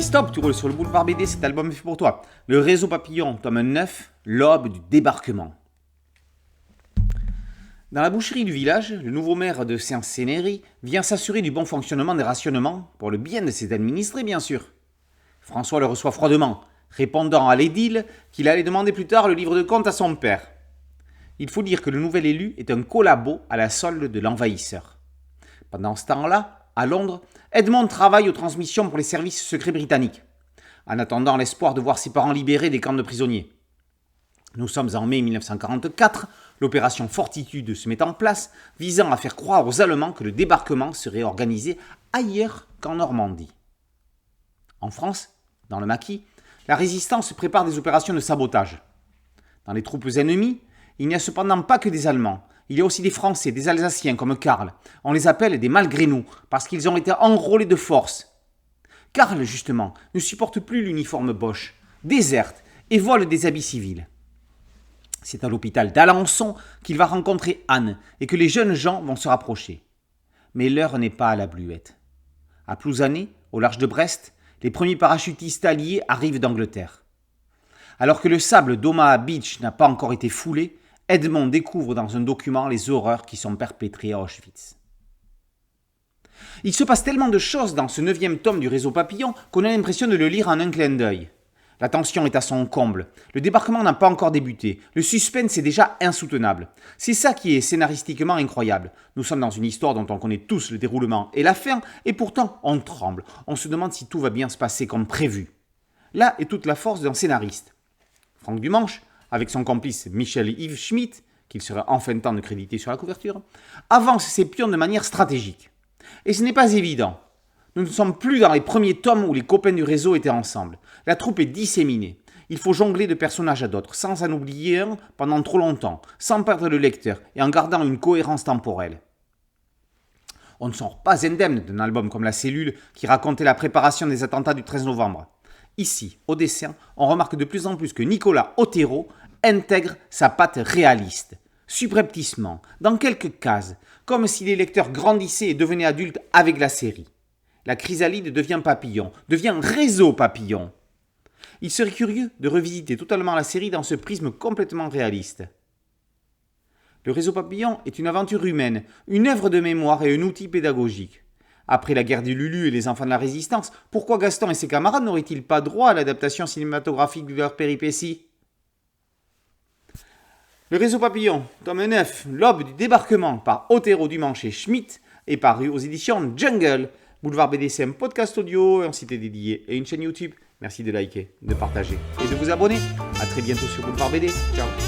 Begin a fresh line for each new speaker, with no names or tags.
stop, tu roules sur le boulevard BD, cet album est fait pour toi. Le Réseau Papillon, tome 9, l'aube du débarquement. Dans la boucherie du village, le nouveau maire de Saint-Sénéry vient s'assurer du bon fonctionnement des rationnements, pour le bien de ses administrés bien sûr. François le reçoit froidement, répondant à l'édile qu'il allait demander plus tard le livre de compte à son père. Il faut dire que le nouvel élu est un collabo à la solde de l'envahisseur. Pendant ce temps-là, à Londres, Edmond travaille aux transmissions pour les services secrets britanniques, en attendant l'espoir de voir ses parents libérés des camps de prisonniers. Nous sommes en mai 1944, l'opération Fortitude se met en place, visant à faire croire aux Allemands que le débarquement serait organisé ailleurs qu'en Normandie. En France, dans le maquis, la résistance prépare des opérations de sabotage. Dans les troupes ennemies, il n'y a cependant pas que des Allemands. Il y a aussi des Français, des Alsaciens comme Karl. On les appelle des malgré nous, parce qu'ils ont été enrôlés de force. Karl, justement, ne supporte plus l'uniforme Boche, déserte et vole des habits civils. C'est à l'hôpital d'Alençon qu'il va rencontrer Anne et que les jeunes gens vont se rapprocher. Mais l'heure n'est pas à la bluette. À Plouzané, au large de Brest, les premiers parachutistes alliés arrivent d'Angleterre. Alors que le sable d'Omaha Beach n'a pas encore été foulé, Edmond découvre dans un document les horreurs qui sont perpétrées à Auschwitz. Il se passe tellement de choses dans ce 9e tome du Réseau Papillon qu'on a l'impression de le lire en un clin d'œil. La tension est à son comble. Le débarquement n'a pas encore débuté. Le suspense est déjà insoutenable. C'est ça qui est scénaristiquement incroyable. Nous sommes dans une histoire dont on connaît tous le déroulement et la fin, et pourtant on tremble. On se demande si tout va bien se passer comme prévu. Là est toute la force d'un scénariste. Franck Dumanche, avec son complice Michel-Yves Schmitt, qu'il serait enfin temps de créditer sur la couverture, avance ses pions de manière stratégique. Et ce n'est pas évident. Nous ne sommes plus dans les premiers tomes où les copains du réseau étaient ensemble. La troupe est disséminée. Il faut jongler de personnages à d'autres, sans en oublier un pendant trop longtemps, sans perdre le lecteur et en gardant une cohérence temporelle. On ne sort pas indemne d'un album comme La Cellule qui racontait la préparation des attentats du 13 novembre. Ici, au dessin, on remarque de plus en plus que Nicolas Otero intègre sa patte réaliste, subrepticement, dans quelques cases, comme si les lecteurs grandissaient et devenaient adultes avec la série. La chrysalide devient papillon, devient réseau papillon. Il serait curieux de revisiter totalement la série dans ce prisme complètement réaliste. Le réseau papillon est une aventure humaine, une œuvre de mémoire et un outil pédagogique. Après la guerre des Lulu et les enfants de la Résistance, pourquoi Gaston et ses camarades n'auraient-ils pas droit à l'adaptation cinématographique de leurs péripéties ? Le Réseau Papillon, tome 9, l'aube du débarquement par Otero, Dumanche et Schmitt, est paru aux éditions Jungle. Boulevard BD, c'est un podcast audio, un site dédié et une chaîne YouTube. Merci de liker, de partager et de vous abonner. A très bientôt sur Boulevard BD. Ciao.